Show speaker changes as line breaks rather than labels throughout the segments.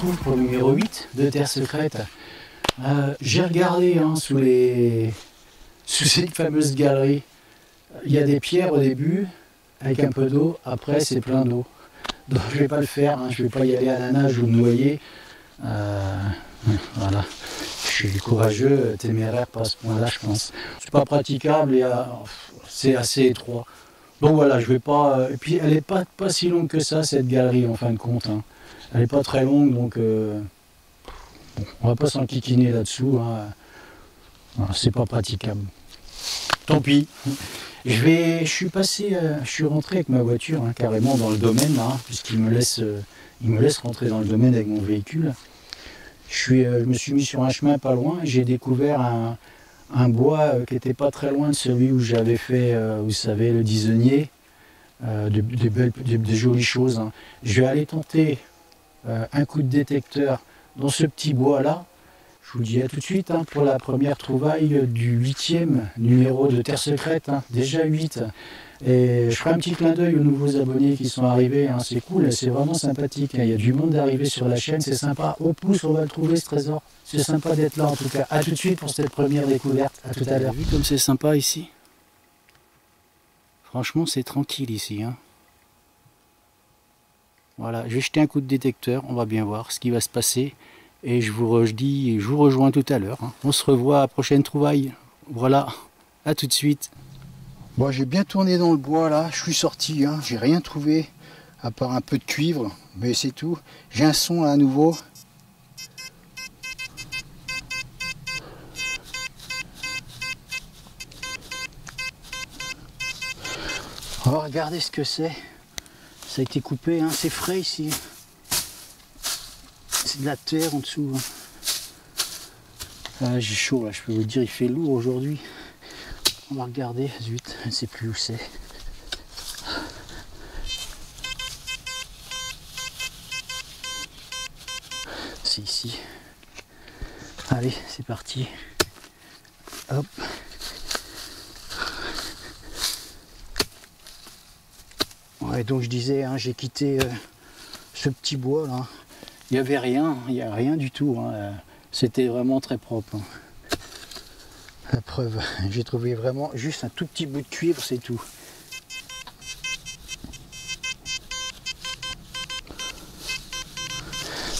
retrouve pour le numéro 8 de Terre Secrète. J'ai regardé sous cette fameuse galerie. Il y a des pierres au début, avec un peu d'eau. Après, c'est plein d'eau. Donc je ne vais pas le faire. Je ne vais pas y aller à la nage ou me noyer. Voilà. Je suis courageux, téméraire, pas à ce point-là, je pense. C'est pas praticable et c'est assez étroit. Donc voilà, je vais pas. Et puis elle n'est pas si longue que ça, cette galerie, en fin de compte. Elle n'est pas très longue, donc on va pas s'enquiquiner là-dessous. C'est pas praticable. Tant pis. Je suis rentré avec ma voiture carrément dans le domaine là, puisqu'il me laisse rentrer dans le domaine avec mon véhicule. Je me suis mis sur un chemin pas loin et j'ai découvert un bois qui n'était pas très loin de celui où j'avais fait, vous savez, le disonnier, des jolies choses. Je vais aller tenter un coup de détecteur dans ce petit bois là. Je vous dis à tout de suite pour la première trouvaille du 8e numéro de Terre Secrète, déjà 8. Et je ferai un petit clin d'œil aux nouveaux abonnés qui sont arrivés, c'est cool, c'est vraiment sympathique. Il y a du monde d'arriver sur la chaîne, c'est sympa. Au pouce, on va le trouver ce trésor. C'est sympa d'être là en tout cas. A tout de suite pour cette première découverte. À tout à l'heure. Vu comme c'est sympa ici. Franchement, c'est tranquille ici. Voilà, je vais jeter un coup de détecteur, on va bien voir ce qui va se passer. Et je vous rejoins tout à l'heure. On se revoit à la prochaine trouvaille. Voilà, à tout de suite. Bon, j'ai bien tourné dans le bois là, je suis sorti, j'ai rien trouvé à part un peu de cuivre, mais c'est tout. J'ai un son là à nouveau. On va regarder ce que c'est. Ça a été coupé, c'est frais ici. C'est de la terre en dessous. J'ai chaud là, je peux vous dire, il fait lourd aujourd'hui. On va regarder, zut, je ne sais plus où c'est. C'est ici. Allez, c'est parti. Hop. Ouais, donc je disais, j'ai quitté ce petit bois là. Il n'y avait rien, il n'y a rien du tout. C'était vraiment très propre. La preuve, j'ai trouvé vraiment juste un tout petit bout de cuivre, c'est tout.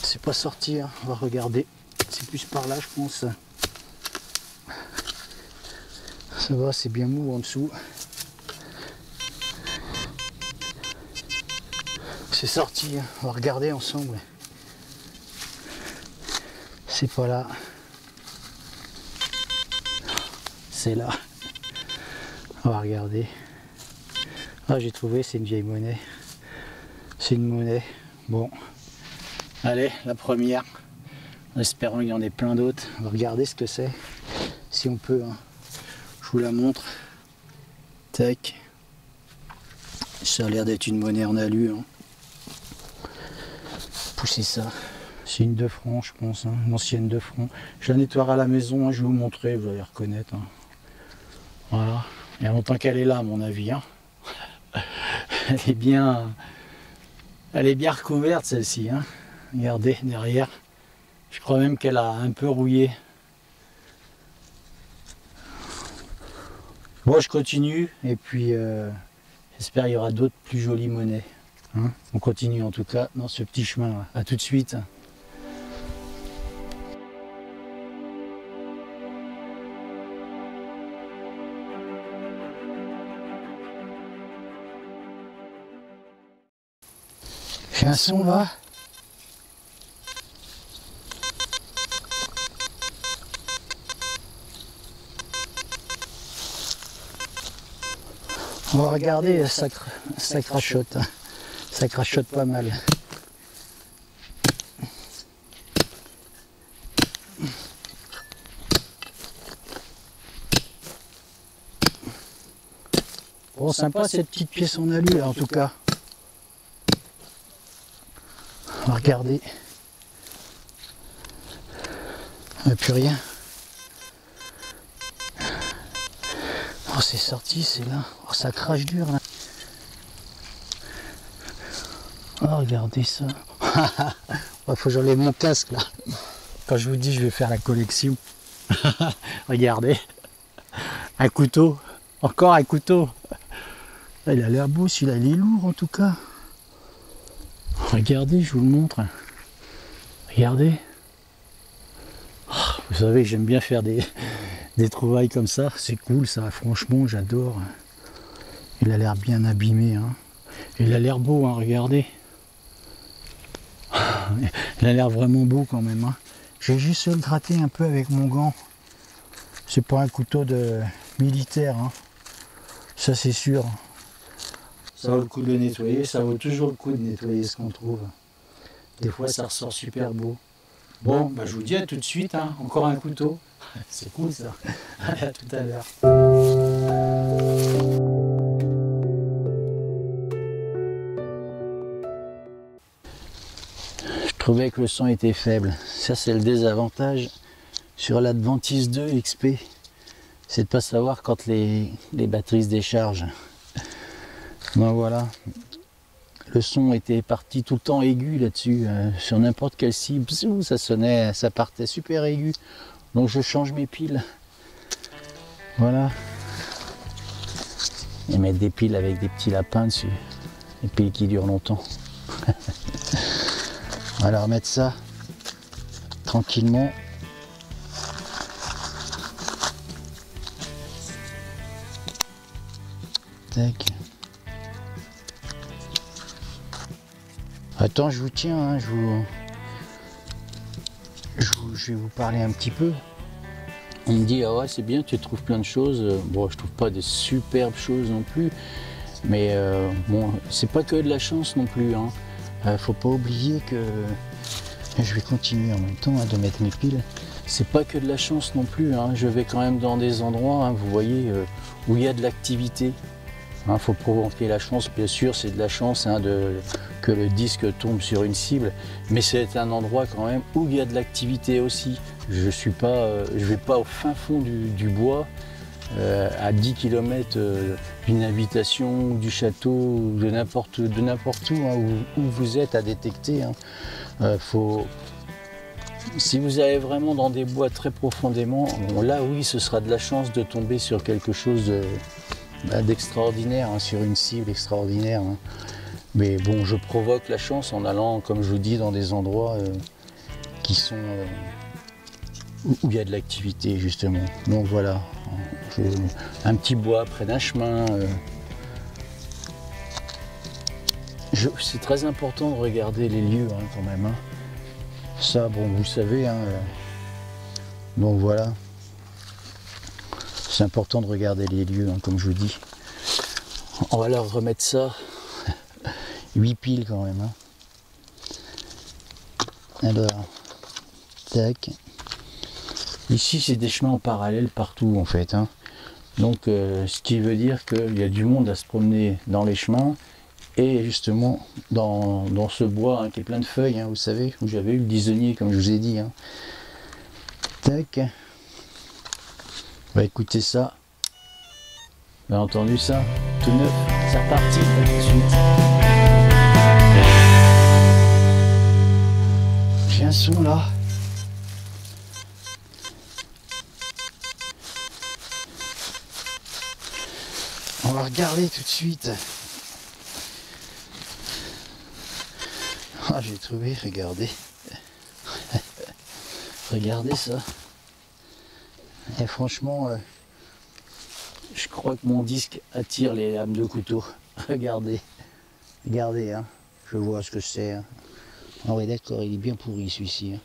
C'est pas sorti, on va regarder. C'est plus par là, je pense. Ça va, c'est bien mou en dessous. C'est sorti, on va regarder ensemble. C'est pas là. C'est là. On va regarder. J'ai trouvé, c'est une vieille monnaie. C'est une monnaie. Bon. Allez, la première. En espérant qu'il y en ait plein d'autres. On va regarder ce que c'est. Si on peut. Je vous la montre. Tac. Ça a l'air d'être une monnaie en alu. Poussez ça. C'est une 2 francs, je pense. Une ancienne 2 francs. Je la nettoierai à la maison. Je vais vous montrer. Vous allez reconnaître. Voilà, il y a longtemps qu'elle est là à mon avis. Elle est bien recouverte celle-ci. Regardez derrière. Je crois même qu'elle a un peu rouillé. Bon, je continue et puis j'espère qu'il y aura d'autres plus jolies monnaies. On continue en tout cas dans ce petit chemin là. À tout de suite. J'ai un son là. On va regarder, ça crachote. Ça crachote pas mal. Bon, sympa cette petite pièce en alu là en tout cas. On va regarder. Il n'y a plus rien. Oh, c'est sorti, c'est là. Oh, ça crache dur là. Oh, regardez ça. faut que j'enlève mon casque là. Quand je vous dis je vais faire la collection. Regardez. Un couteau. Encore un couteau. Il a l'air beau celui-là, il est lourd en tout cas. Regardez, je vous le montre. Regardez. Oh, vous savez que j'aime bien faire des trouvailles comme ça. C'est cool ça, franchement j'adore. Il a l'air bien abîmé. Hein. Il a l'air beau, hein, regardez. Il a l'air vraiment beau quand même. Hein. J'ai juste le gratter un peu avec mon gant. C'est pas un couteau de militaire. Hein. Ça c'est sûr. Ça vaut le coup de le nettoyer. Ça vaut toujours le coup de nettoyer ce qu'on trouve. Des fois ça ressort super beau. Bon, bah, je vous dis à tout de suite. Hein. Encore un couteau. C'est cool ça. Allez, à tout à l'heure. Je trouvais que le son était faible. Ça c'est le désavantage sur l'Adventiste 2 XP. C'est de ne pas savoir quand les batteries se déchargent. Ben voilà. Le son était parti tout le temps aigu là-dessus. Sur n'importe quelle cible, ça sonnait, ça partait super aigu. Donc je change mes piles. Voilà. Et mettre des piles avec des petits lapins dessus. Des piles qui durent longtemps. On va leur remettre ça tranquillement. Tac. Attends, je vous tiens, hein, je vais vous parler un petit peu. On me dit, ah ouais, c'est bien, tu trouves plein de choses. Bon, je trouve pas des superbes choses non plus, mais bon, c'est pas que de la chance non plus. Hein. Faut pas oublier que je vais continuer en même temps hein, de mettre mes piles. C'est pas que de la chance non plus. Hein. Je vais quand même dans des endroits, hein, vous voyez, où il y a de l'activité. Il faut provoquer la chance, bien sûr, c'est de la chance hein, que le disque tombe sur une cible, mais c'est un endroit quand même où il y a de l'activité aussi. Je vais pas au fin fond du bois, à 10 km d'une habitation, du château, de n'importe où, hein, où vous êtes à détecter. Hein. Si vous allez vraiment dans des bois très profondément, bon, là oui, ce sera de la chance de tomber sur quelque chose d'extraordinaire, hein, sur une cible extraordinaire. Hein. Mais bon, je provoque la chance en allant, comme je vous dis, dans des endroits qui sont où il y a de l'activité justement. Donc voilà, un petit bois près d'un chemin. C'est très important de regarder les lieux hein, quand même. Hein. Ça, bon, vous savez. Hein, donc voilà. C'est important de regarder les lieux, hein, comme je vous dis. On va leur remettre ça. 8 piles quand même. Hein. Alors, tac. Ici, c'est des chemins en parallèle partout en fait. Hein. Donc, ce qui veut dire qu'il y a du monde à se promener dans les chemins. Et justement, dans ce bois hein, qui est plein de feuilles, hein, vous savez, où j'avais eu le disonnier, comme je vous ai dit. Hein. Tac. Bah écoutez ça. Vous avez entendu ça? Tout neuf. C'est reparti. À tout de suite. J'ai un son là. On va regarder tout de suite. Ah, j'ai trouvé, regardez. Regardez ça. Et franchement, je crois que mon disque attire les lames de couteau. Regardez. Regardez, hein. Je vois ce que c'est. Hein. Ah ouais, d'accord, il est bien pourri celui-ci. Hein.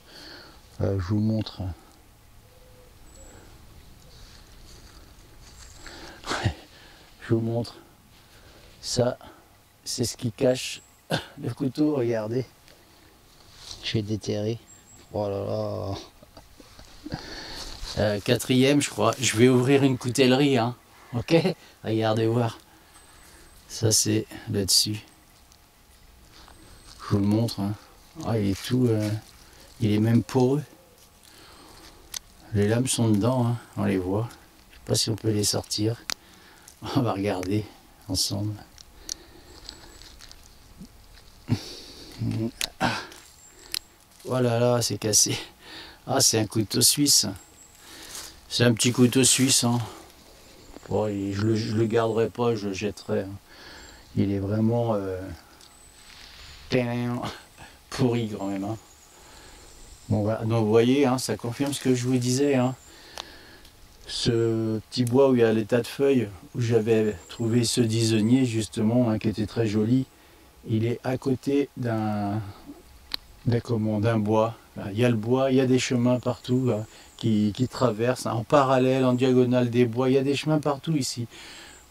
Je vous montre. Je vous montre. Ça, c'est ce qui cache le couteau, regardez. Je vais déterrer. Oh là là. Quatrième, je crois. Je vais ouvrir une coutellerie, hein. Ok? Regardez voir. Ça, c'est là-dessus. Je vous le montre. Hein. Ah, il est tout... il est même poreux. Les lames sont dedans, hein. On les voit. Je sais pas si on peut les sortir. On va regarder ensemble. Ah. Voilà, là, c'est cassé. Ah, c'est un couteau suisse. C'est un petit couteau suisse. Hein. Bon, je le garderai pas, je le jetterai. Hein. Il est vraiment pourri quand même. Hein. Bon, voilà. Donc vous voyez, hein, ça confirme ce que je vous disais. Hein. Ce petit bois où il y a les tas de feuilles, où j'avais trouvé ce disonnier justement, hein, qui était très joli, il est à côté d'un bois. Il y a le bois, il y a des chemins partout là, qui traversent en parallèle, en diagonale des bois, il y a des chemins partout ici.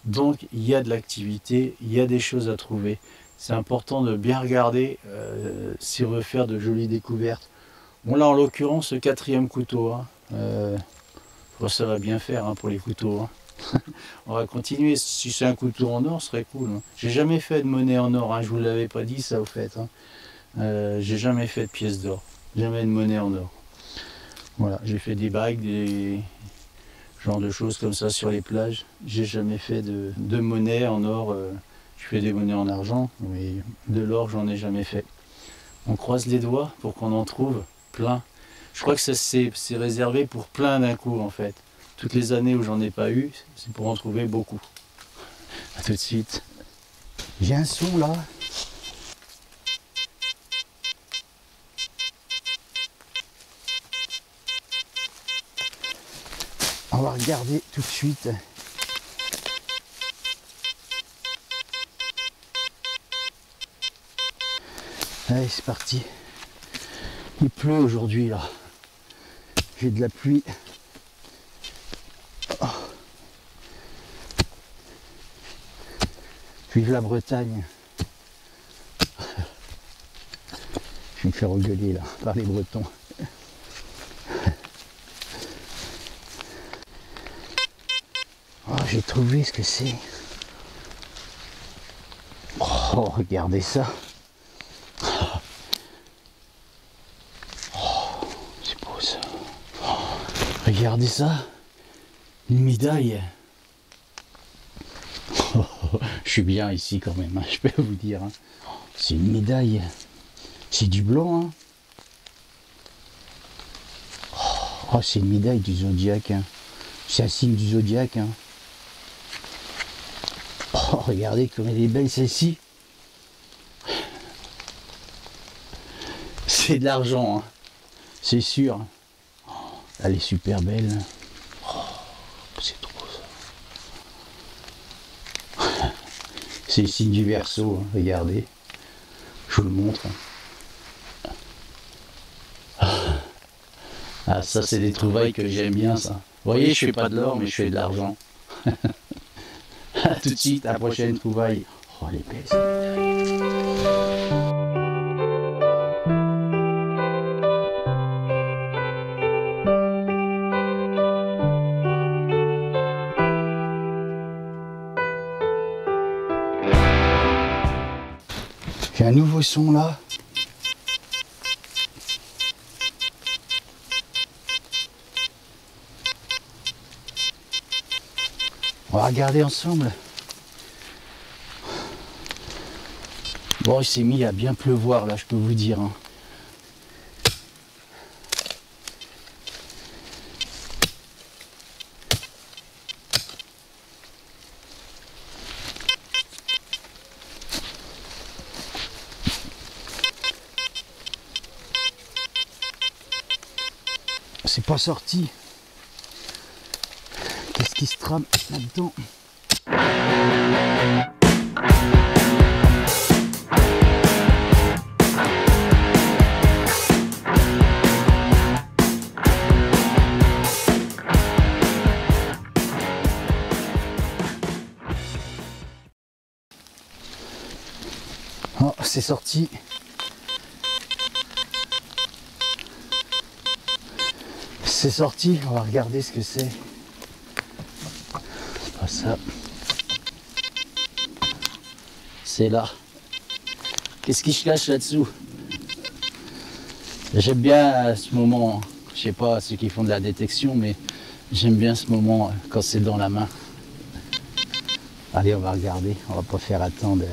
Donc il y a de l'activité, il y a des choses à trouver. C'est important de bien regarder si on veut faire de jolies découvertes. Bon là en l'occurrence ce 4e couteau, hein, ça va bien faire hein, pour les couteaux. Hein. On va continuer, si c'est un couteau en or ce serait cool. Hein. J'ai jamais fait de monnaie en or, hein, je vous l'avais pas dit ça au fait. Hein. J'ai jamais fait de pièces d'or, jamais de monnaie en or. Voilà, j'ai fait des bagues, des genre de choses comme ça sur les plages. J'ai jamais fait de monnaie en or. Je fais des monnaies en argent, mais de l'or j'en ai jamais fait. On croise les doigts pour qu'on en trouve plein. Je crois que c'est réservé pour plein d'un coup en fait. Toutes les années où j'en ai pas eu, c'est pour en trouver beaucoup. A tout de suite. J'ai un son là. On va regarder tout de suite. Allez, c'est parti. Il pleut aujourd'hui là. J'ai de la pluie. Oh. Vive la Bretagne. Je vais me faire engueuler là par les Bretons. Oh, j'ai trouvé ce que c'est. Oh, regardez ça. Oh, c'est beau ça. Oh, regardez ça. Une médaille. Oh, je suis bien ici quand même, hein, je peux vous dire. Hein. C'est une médaille. C'est du blanc. Hein. Oh, c'est une médaille du zodiaque. Hein. C'est un signe du zodiaque. Hein. Oh, regardez comme elle est belle celle-ci. C'est de l'argent, hein. C'est sûr. Oh, elle est super belle. Oh, c'est trop ça. C'est le signe du Verseau, hein. Regardez. Je vous le montre. Ah, ça c'est des trouvailles que j'aime bien ça. Vous voyez, je fais pas de l'or, mais je fais de l'argent. A tout de suite, à la prochaine trouvaille. Oh, elle est belle. J'ai un nouveau son là. On va regarder ensemble. Bon, il s'est mis à bien pleuvoir là, je peux vous dire. Hein. C'est pas sorti. Qu'est-ce qui se trame là-dedans? Oh, c'est sorti. C'est sorti, on va regarder ce que c'est. C'est pas ça. C'est là. Qu'est-ce qui se cache là-dessous? J'aime bien ce moment, je sais pas ceux qui font de la détection, mais j'aime bien ce moment quand c'est dans la main. Allez, on va regarder, on va pas faire attendre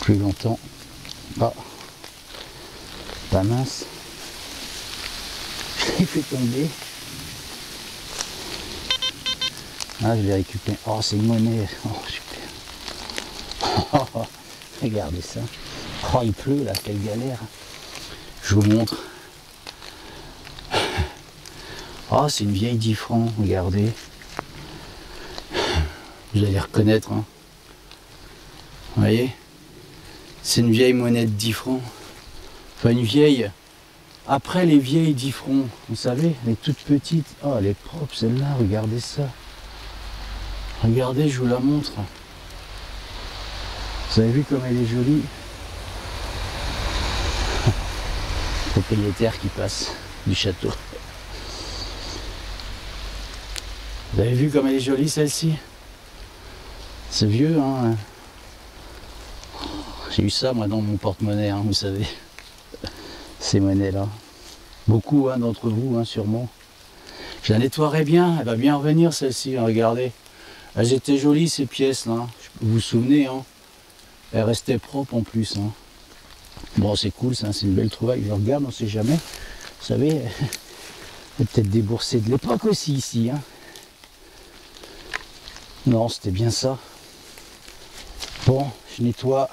plus longtemps. Ah, pas mince. Je l'ai fait tomber. Ah, je l'ai récupéré. Oh, c'est une monnaie. Oh, super. Oh, regardez ça. Oh, il pleut là, quelle galère. Je vous montre. Oh, c'est une vieille 10 francs, regardez. Vous allez reconnaître. Hein. Vous voyez? C'est une vieille monnaie de 10 francs. Enfin, une vieille. Après les vieilles 10 francs, vous savez, les toutes petites. Oh, elle est propre celle-là, regardez ça. Regardez, je vous la montre. Vous avez vu comme elle est jolie? Propriétaire qui passe du château. Vous avez vu comme elle est jolie celle-ci? C'est vieux, hein? J'ai eu ça moi dans mon porte-monnaie, hein, vous savez. Ces monnaies-là. Beaucoup hein, d'entre vous, hein, sûrement. Je la nettoierai bien, elle va bien revenir celle-ci, hein, regardez. Elles étaient jolies ces pièces-là. Hein. Vous vous souvenez, hein? Elles restaient propres en plus. Hein. Bon, c'est cool, ça, c'est une belle trouvaille. Je regarde, on ne sait jamais. Vous savez, peut-être des boursiers de l'époque aussi ici. Hein. Non, c'était bien ça. Bon, je nettoie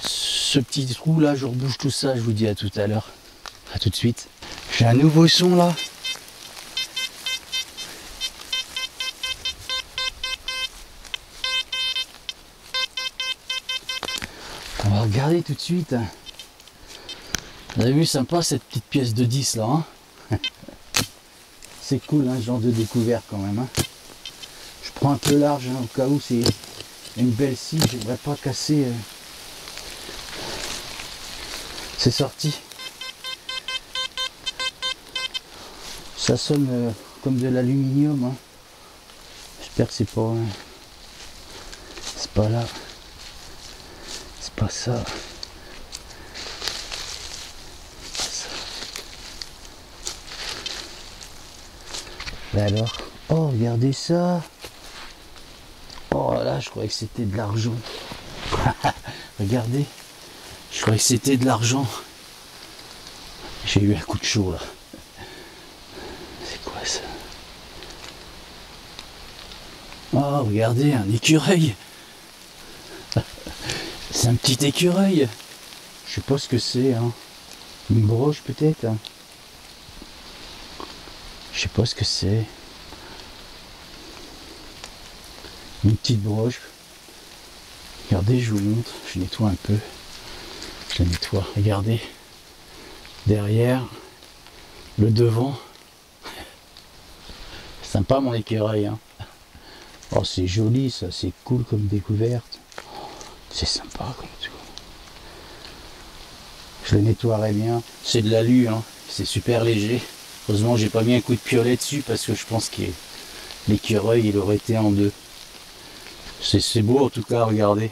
ce petit trou là, je rebouche tout ça, je vous dis à tout à l'heure. À tout de suite. J'ai un nouveau son là. On va regarder tout de suite. Vous avez vu, sympa cette petite pièce de 10 là. Hein. C'est cool, hein, ce genre de découverte quand même. Hein. Je prends un peu large hein, au cas où c'est une belle scie, je ne voudrais pas casser. C'est sorti. Ça sonne comme de l'aluminium. Hein. J'espère que c'est pas là. C'est pas ça. Et alors, oh regardez ça. Oh là, je croyais que c'était de l'argent. Regardez, je croyais que c'était de l'argent. J'ai eu un coup de chaud là. C'est quoi ça? Oh regardez, un écureuil. C'est un petit écureuil. Je sais pas ce que c'est. Hein. Une broche peut-être. Hein. Je sais pas ce que c'est. Une petite broche. Regardez, je vous montre. Je nettoie un peu. Je la nettoie. Regardez. Derrière. Le devant. Sympa mon écureuil. Hein. Oh, c'est joli ça. C'est cool comme découverte. C'est sympa comme tout. Je le nettoierai bien. C'est de l'alu. Hein. C'est super léger. Heureusement, j'ai pas mis un coup de piolet dessus parce que je pense que l'écureuil, il aurait été en deux. C'est beau en tout cas, regardez.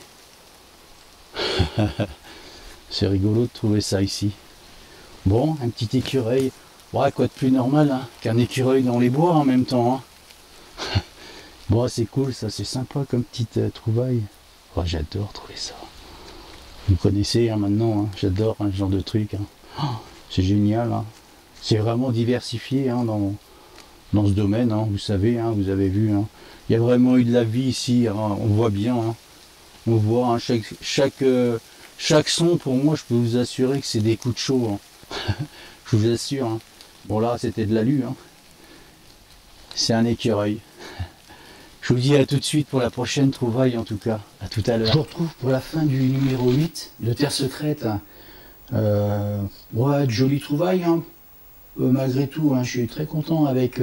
C'est rigolo de trouver ça ici. Bon, un petit écureuil. Ouais, quoi de plus normal hein, qu'un écureuil dans les bois en même temps. Hein. Bon, c'est cool, ça, c'est sympa comme petite trouvaille. Oh, j'adore trouver ça. Vous connaissez hein, maintenant, hein, j'adore hein, ce genre de truc. Hein. Oh, c'est génial. Hein. C'est vraiment diversifié hein, dans ce domaine, hein, vous savez, hein, vous avez vu. Hein. Il y a vraiment eu de la vie ici, hein, on voit bien. Hein. On voit hein, chaque son, pour moi, je peux vous assurer que c'est des coups de chaud. Hein. Je vous assure. Hein. Bon là, c'était de l'alu. Hein. C'est un écureuil. Je vous dis à tout de suite pour la prochaine trouvaille en tout cas. À tout à l'heure. Je vous retrouve pour la fin du numéro 8 de Terre Secrète. Ouais, de jolies trouvailles. Hein. Malgré tout, hein, je suis très content avec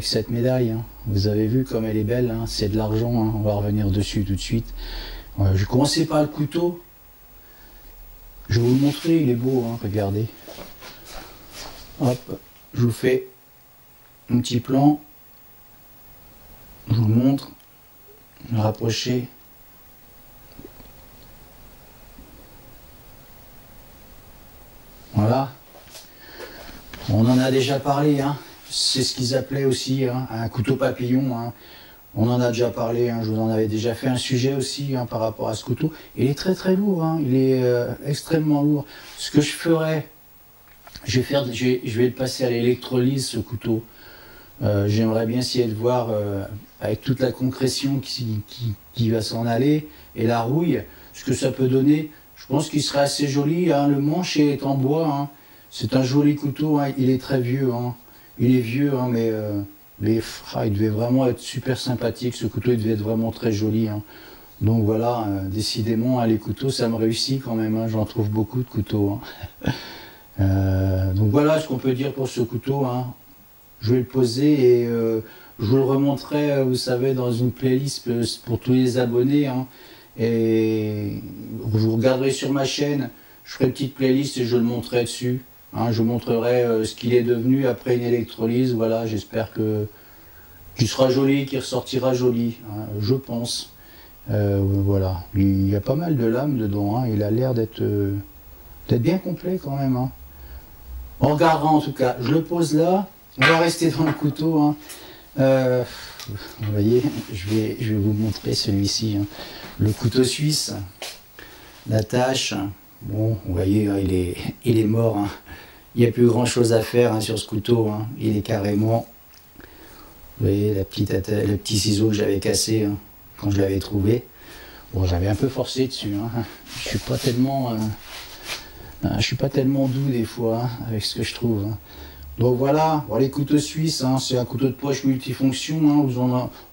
cette médaille. Hein. Vous avez vu comme elle est belle. Hein. C'est de l'argent. Hein. On va revenir dessus tout de suite. Je commençais par le couteau. Je vais vous le montrer. Il est beau. Hein. Regardez. Hop. Je vous fais un petit plan. Je vous le montre, je vais rapprocher. Voilà. On en a déjà parlé, hein. C'est ce qu'ils appelaient aussi hein, un couteau papillon. Hein. On en a déjà parlé, hein, je vous en avais déjà fait un sujet aussi hein, par rapport à ce couteau. Il est très très lourd, hein, il est extrêmement lourd. Ce que je ferais, je vais le passer à l'électrolyse ce couteau. J'aimerais bien essayer de voir avec toute la concrétion qui va s'en aller et la rouille, ce que ça peut donner. Je pense qu'il serait assez joli, hein. Le manche est en bois, hein. C'est un joli couteau, hein. Il est très vieux, hein. Il est vieux, hein, mais il devait vraiment être super sympathique, ce couteau il devait être vraiment très joli, hein. Donc voilà, décidément, hein, les couteaux ça me réussit quand même, hein. J'en trouve beaucoup de couteaux, hein. Donc voilà ce qu'on peut dire pour ce couteau, hein. Je vais le poser et je vous le remonterai, vous savez, dans une playlist pour tous les abonnés, hein. Et vous regarderez sur ma chaîne, je ferai une petite playlist et je le montrerai dessus, hein. Je vous montrerai ce qu'il est devenu après une électrolyse. Voilà, j'espère qu'il sera joli, qu'il ressortira joli, hein, je pense. Voilà, il y a pas mal de lames dedans, hein. Il a l'air d'être bien complet quand même, hein. On regardera en tout cas, je le pose là, on va rester dans le couteau, hein. Vous voyez, je vais vous montrer celui-ci, hein. Le couteau suisse, la tâche, bon, vous voyez, hein, il est mort, hein. Il n'y a plus grand chose à faire hein, sur ce couteau, hein. Il est carrément, vous voyez, le petit ciseau que j'avais cassé hein, quand je l'avais trouvé. Bon, j'avais un peu forcé dessus, hein. Je suis pas tellement doux des fois hein, avec ce que je trouve, hein. Donc voilà, bon, les couteaux suisses, hein, c'est un couteau de poche multifonction, hein,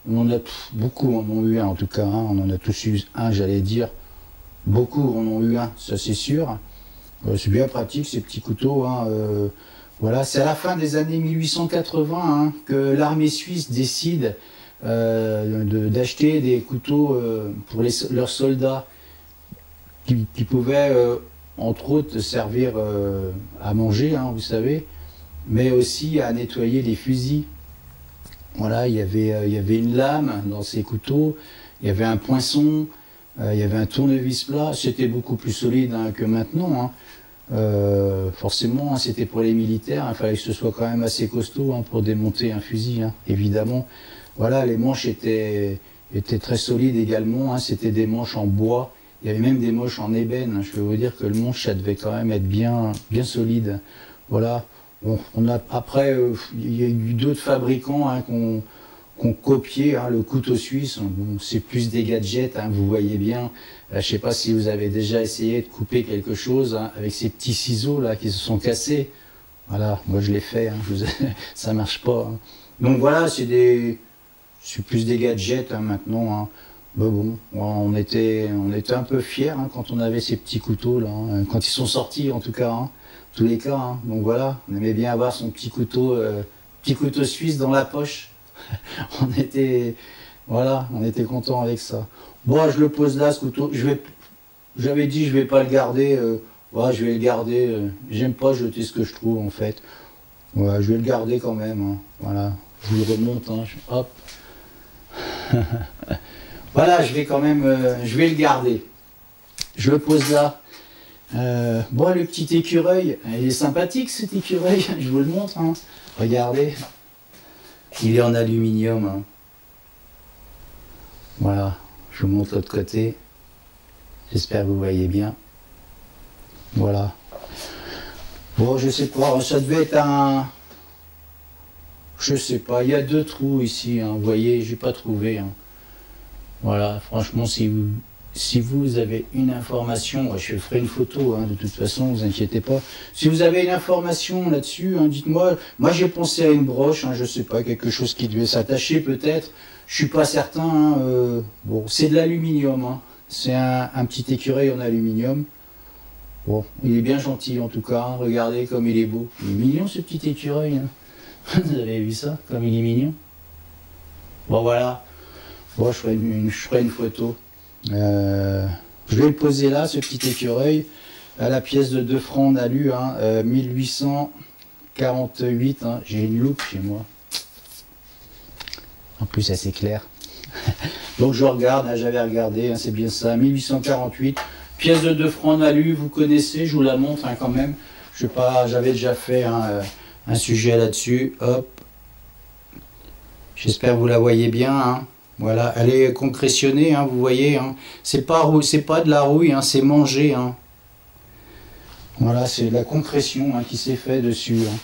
on en a beaucoup en ont eu un en tout cas, hein, on en a tous eu un, j'allais dire, beaucoup en ont eu un, ça c'est sûr. C'est bien pratique ces petits couteaux, hein, voilà, c'est à la fin des années 1880 hein, que l'armée suisse décide d'acheter des couteaux pour leurs soldats qui pouvaient entre autres servir à manger, hein, vous savez, mais aussi à nettoyer les fusils. Voilà, il y avait une lame dans ces couteaux, il y avait un poinçon, il y avait un tournevis plat, c'était beaucoup plus solide hein, que maintenant, hein. Forcément, hein, c'était pour les militaires, il fallait que ce soit quand même assez costaud hein, pour démonter un fusil, hein, évidemment. Voilà, les manches étaient très solides également, hein, c'était des manches en bois, il y avait même des manches en ébène, hein. Je peux vous dire que le manche, ça devait quand même être bien solide. Voilà. Bon, après, il y a eu d'autres fabricants hein, qui ont copié hein, le couteau suisse. Bon, c'est plus des gadgets, hein, vous voyez bien. Je ne sais pas si vous avez déjà essayé de couper quelque chose hein, avec ces petits ciseaux là qui se sont cassés. Voilà, moi je l'ai fait, hein, ça marche pas. Hein. Donc voilà, c'est plus des gadgets hein, maintenant. Hein. Bon, on était un peu fiers hein, quand on avait ces petits couteaux là, hein, quand ils sont sortis en tout cas. Hein. Tous les cas, hein. Donc voilà, on aimait bien avoir son petit couteau suisse dans la poche. on était content avec ça. Bon, je le pose là, ce couteau. J'avais dit je vais pas le garder. Ouais, je vais le garder. J'aime pas jeter ce que je trouve en fait. Ouais, je vais le garder quand même. Hein. Voilà, je vous le remonte. Hein. Hop. Voilà, je vais le garder. Je le pose là. Bon, le petit écureuil, il est sympathique cet écureuil, je vous le montre, hein. Regardez, il est en aluminium, hein. Voilà, je vous montre l'autre côté, j'espère que vous voyez bien, voilà. Bon, je sais pas, ça devait être je sais pas, il y a 2 trous ici, hein. Vous voyez, j'ai pas trouvé, hein. Voilà, franchement, si vous avez une information, je ferai une photo, hein, de toute façon, vous inquiétez pas. Si vous avez une information là-dessus, hein, dites-moi. Moi, j'ai pensé à une broche, hein, je sais pas, quelque chose qui devait s'attacher peut-être. Je suis pas certain. Hein, bon, c'est de l'aluminium. Hein. C'est un petit écureuil en aluminium. Bon, il est bien gentil en tout cas. Hein, regardez comme il est beau. Il est mignon ce petit écureuil. Hein. Vous avez vu ça, comme il est mignon. Bon voilà. Bon, je ferai une photo. Je vais le poser là, ce petit écureuil, à la pièce de 2 francs en alu, hein, 1848, hein, j'ai une loupe chez moi. En plus, assez clair. Donc je regarde, hein, j'avais regardé, hein, c'est bien ça, 1848, pièce de 2 francs en alu, vous connaissez, je vous la montre hein, quand même. Je sais pas, j'avais déjà fait hein, un sujet là-dessus, hop. J'espère que vous la voyez bien, hein. Voilà, elle est concrétionnée, hein, vous voyez. Hein. C'est pas de la rouille, hein, c'est mangé. Hein. Voilà, c'est de la concrétion hein, qui s'est fait dessus. Hein.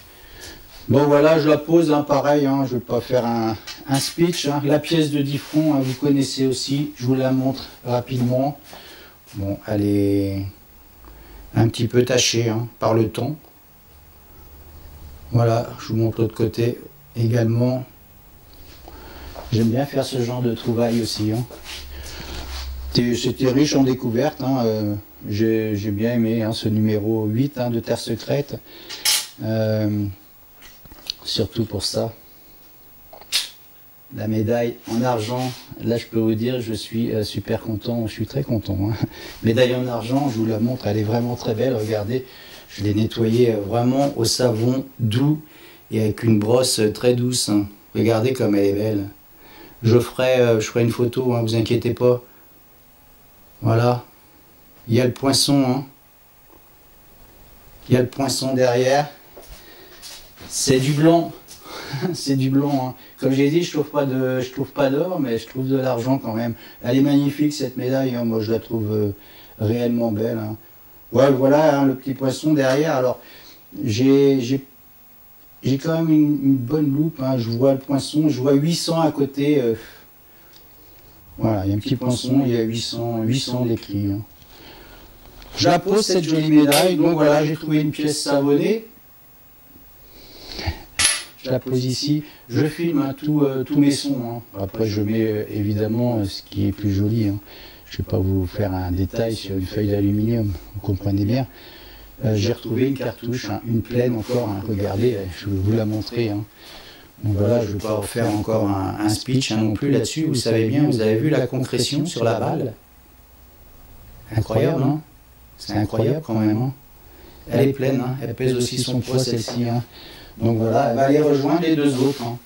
Bon voilà, je la pose, hein, pareil, hein, je ne vais pas faire un speech. Hein. La pièce de 10 francs, hein, vous connaissez aussi, je vous la montre rapidement. Bon, elle est un petit peu tachée hein, par le temps. Voilà, je vous montre l'autre côté également. J'aime bien faire ce genre de trouvailles aussi. Hein. C'était riche en découvertes. Hein, j'ai bien aimé hein, ce numéro 8 hein, de Terre Secrète. Surtout pour ça. La médaille en argent, là je peux vous dire, je suis super content, je suis très content. Hein. Médaille en argent, je vous la montre, elle est vraiment très belle, regardez. Je l'ai nettoyée vraiment au savon doux et avec une brosse très douce. Hein. Regardez comme elle est belle. Je ferai une photo, hein, vous inquiétez pas. Voilà. Il y a le poinçon. Hein. Il y a le poinçon derrière. C'est du blanc. C'est du blanc. Hein. Comme j'ai dit, je trouve pas d'or, mais je trouve de l'argent quand même. Elle est magnifique cette médaille. Hein. Moi, je la trouve réellement belle. Hein. Ouais, voilà hein, le petit poisson derrière. Alors, j'ai quand même une bonne loupe. Hein. Je vois le poinçon. Je vois 800 à côté. Voilà, il y a un petit poinçon. Il y a 800 d'écrit. Hein. Je la pose cette jolie médaille. Donc voilà, j'ai trouvé une pièce savonnée. Je la pose ici, je filme hein, tous mes sons. Hein. Après, je mets évidemment ce qui est plus joli. Hein. Je ne vais pas vous faire un détail sur une feuille d'aluminium, vous comprenez bien. J'ai retrouvé une cartouche, hein, une pleine encore. Hein. Regardez, je vais vous la montrer. Hein. Donc voilà, je ne vais pas refaire encore un speech hein, non plus là-dessus. Vous savez bien, vous avez vu la concrétion sur la balle. Incroyable, hein. C'est incroyable quand même. Hein. Elle est pleine, hein. Elle pèse aussi son poids celle-ci. Hein. Donc voilà, elle va aller rejoindre les deux autres. Hein.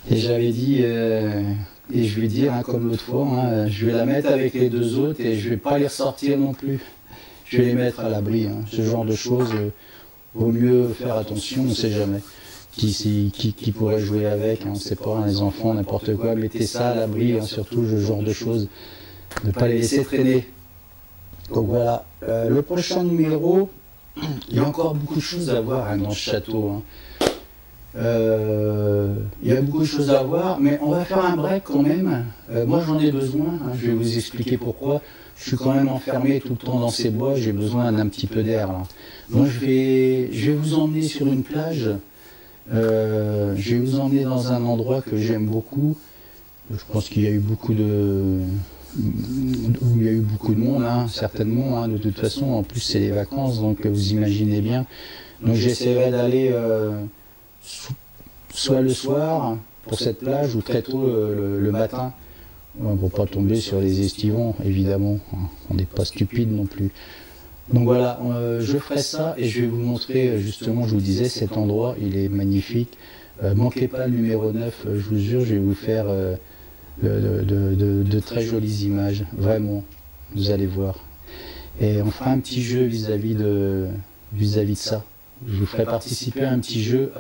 Et j'avais dit, et je vais dire, hein, comme l'autre fois, hein, je vais la mettre avec les deux autres et je ne vais pas les ressortir non plus. Je vais les mettre à l'abri. Hein. Ce genre de choses, vaut mieux faire attention, on ne sait jamais. Qui pourrait jouer avec, hein, on ne sait pas, hein, les enfants, n'importe quoi. Mettez ça à l'abri, hein, surtout ce genre de choses. Ne pas les laisser traîner. Donc voilà, le prochain numéro... Il y a encore beaucoup de choses à voir hein, dans ce château. Hein. Il y a beaucoup de choses à voir, mais on va faire un break quand même. Moi j'en ai besoin, hein, je vais vous expliquer pourquoi. Je suis quand même enfermé tout le temps dans ces bois, j'ai besoin d'un petit peu d'air. Donc je vais vous emmener sur une plage. Je vais vous emmener dans un endroit que j'aime beaucoup. Je pense qu'il y a eu beaucoup de... où il y a eu beaucoup de monde, hein, certainement, hein, de toute façon, en plus c'est les vacances, donc vous imaginez bien. Donc j'essaierai d'aller soit le soir pour cette plage ou très tôt le matin, pour pas tomber sur les estivants, évidemment, on n'est pas stupide non plus. Donc voilà, je ferai ça et je vais vous montrer, justement, je vous disais, cet endroit, il est magnifique. Manquez pas le numéro 9, je vous jure, je vais vous faire... de très jolies images, vraiment, vous allez voir. Et on fera un petit jeu vis-à-vis de ça. Je vous ferai participer à un petit jeu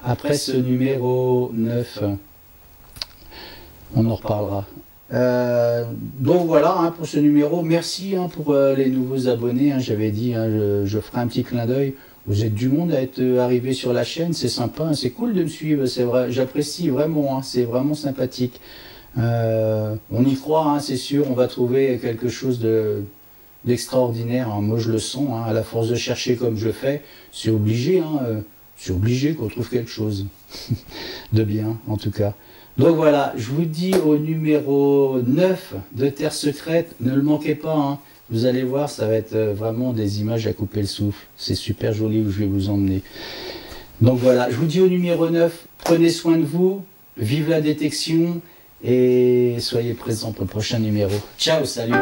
après ce numéro 9. On en reparlera. Donc voilà hein, pour ce numéro. Merci hein, pour les nouveaux abonnés. Hein, j'avais dit, hein, je ferai un petit clin d'œil. Vous êtes du monde à être arrivé sur la chaîne, c'est sympa, hein, c'est cool de me suivre, c'est vrai, j'apprécie vraiment, hein, c'est vraiment sympathique. On y croit, hein, c'est sûr, on va trouver quelque chose d'extraordinaire. Hein. Moi je le sens, hein, à la force de chercher comme je fais, c'est obligé, hein, c'est obligé qu'on trouve quelque chose de bien en tout cas. Donc voilà, je vous dis au numéro 9 de Terre Secrète, ne le manquez pas, hein. Vous allez voir, ça va être vraiment des images à couper le souffle. C'est super joli où je vais vous emmener. Donc voilà, je vous dis au numéro 9, prenez soin de vous, vive la détection et soyez présents pour le prochain numéro. Ciao, salut!